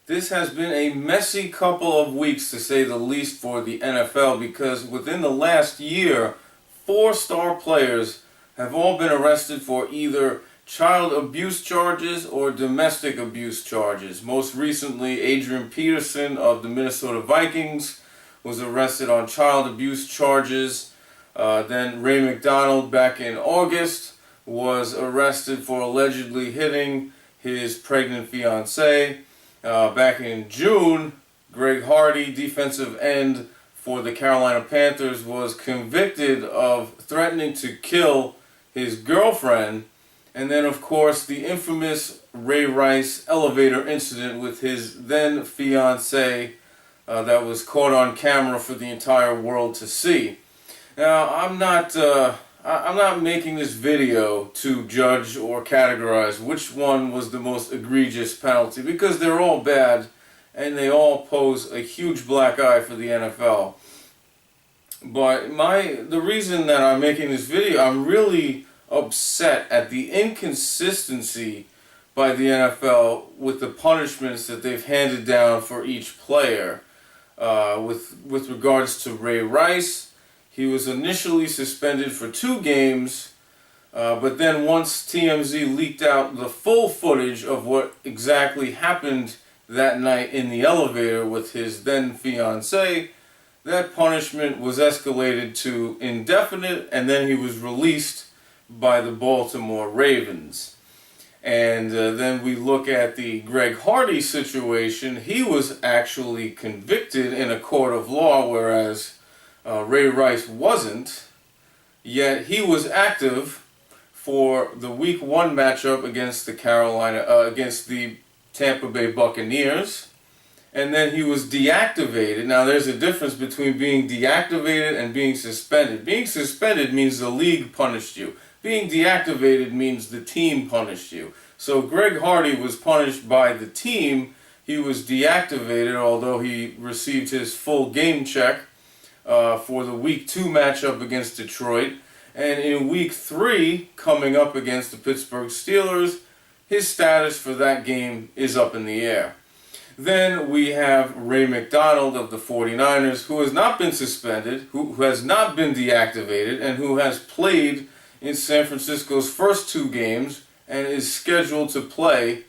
This has been a messy couple of weeks, to say the least, for the NFL, because within the last year, 4 star players have all been arrested for either child abuse charges or domestic abuse charges. Most recently, Adrian Peterson of the Minnesota Vikings was arrested on child abuse charges. Then Ray McDonald, back in August, was arrested for allegedly hitting his pregnant fiancée. Back in June, Greg Hardy, defensive end for the Carolina Panthers, was convicted of threatening to kill his girlfriend. And then, of course, the infamous Ray Rice elevator incident with his then fiancée that was caught on camera for the entire world to see. Now, I'm not making this video to judge or categorize which one was the most egregious penalty, because they're all bad and they all pose a huge black eye for the NFL. But the reason that I'm making this video, I'm really upset at the inconsistency by the NFL with the punishments that they've handed down for each player. With regards to Ray Rice, he was initially suspended for 2 games, but then once TMZ leaked out the full footage of what exactly happened that night in the elevator with his then fiancée, that punishment was escalated to indefinite, and then he was released by the Baltimore Ravens. And then we look at the Greg Hardy situation. He was actually convicted in a court of law, whereas Ray Rice wasn't, yet he was active for the Week 1 matchup against against the Tampa Bay Buccaneers, and then he was deactivated. Now, there's a difference between being deactivated and being suspended. Being suspended means the league punished you. Being deactivated means the team punished you. So Greg Hardy was punished by the team. He was deactivated, although he received his full game check for the Week 2 matchup against Detroit. And in Week 3, coming up against the Pittsburgh Steelers, his status for that game is up in the air. Then we have Ray McDonald of the 49ers, who has not been suspended, who has not been deactivated, and who has played in San Francisco's first 2 games and is scheduled to play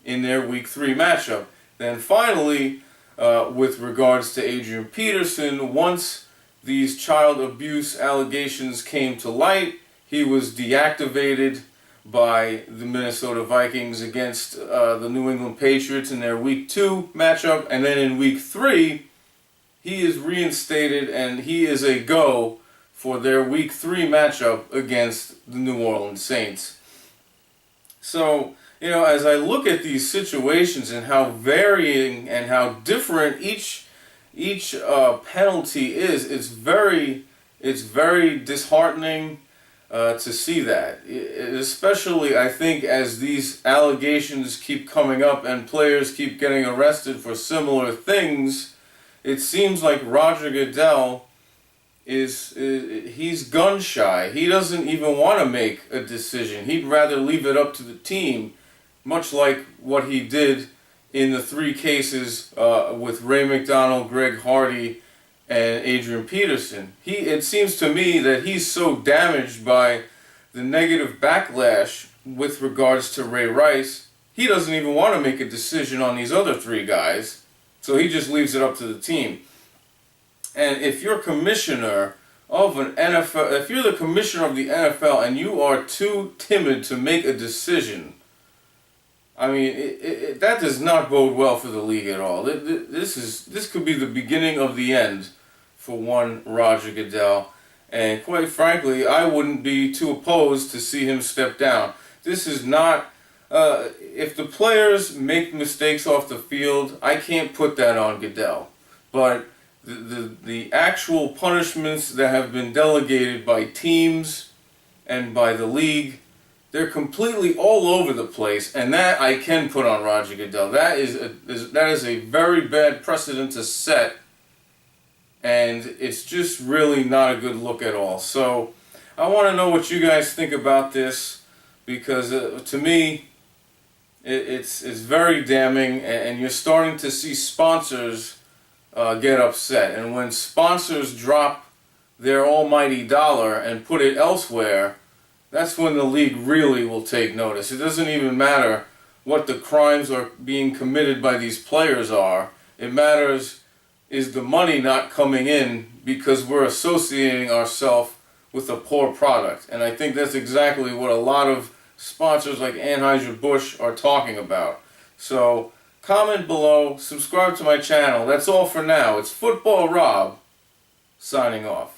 in their Week 3 matchup. Then finally, with regards to Adrian Peterson, once these child abuse allegations came to light, he was deactivated by the Minnesota Vikings against the New England Patriots in their Week 2 matchup, and then in Week 3, he is reinstated and he is a go for their Week 3 matchup against the New Orleans Saints. So, as I look at these situations and how varying and how different each penalty is, it's very disheartening to see that. Especially, I think, as these allegations keep coming up and players keep getting arrested for similar things, it seems like Roger Gooddell he's gun shy. He doesn't even want to make a decision. He'd rather leave it up to the team, much like what he did in the 3 cases with Ray McDonald, Greg Hardy, and Adrian Peterson. It seems to me that he's so damaged by the negative backlash with regards to Ray Rice, he doesn't even want to make a decision on these other 3 guys, so he just leaves it up to the team. And if you're commissioner of an NFL, if you're the commissioner of the NFL and you are too timid to make a decision, I mean, that does not bode well for the league at all. This could be the beginning of the end for one Roger Gooddell, and quite frankly, I wouldn't be too opposed to see him step down. This is not. If the players make mistakes off the field, I can't put that on Gooddell, but the actual punishments that have been delegated by teams and by the league, they're completely all over the place, and that I can put on Roger Gooddell. That is a very bad precedent to set, and it's just really not a good look at all. So I want to know what you guys think about this, because to me, it's very damning, and you're starting to see sponsors get upset. And when sponsors drop their almighty dollar and put it elsewhere, that's when the league really will take notice. It doesn't even matter what the crimes are being committed by these players are. It matters is the money not coming in because we're associating ourselves with a poor product. And I think that's exactly what a lot of sponsors like Anheuser-Busch are talking about. So comment below, subscribe to my channel. That's all for now. It's Football Rob signing off.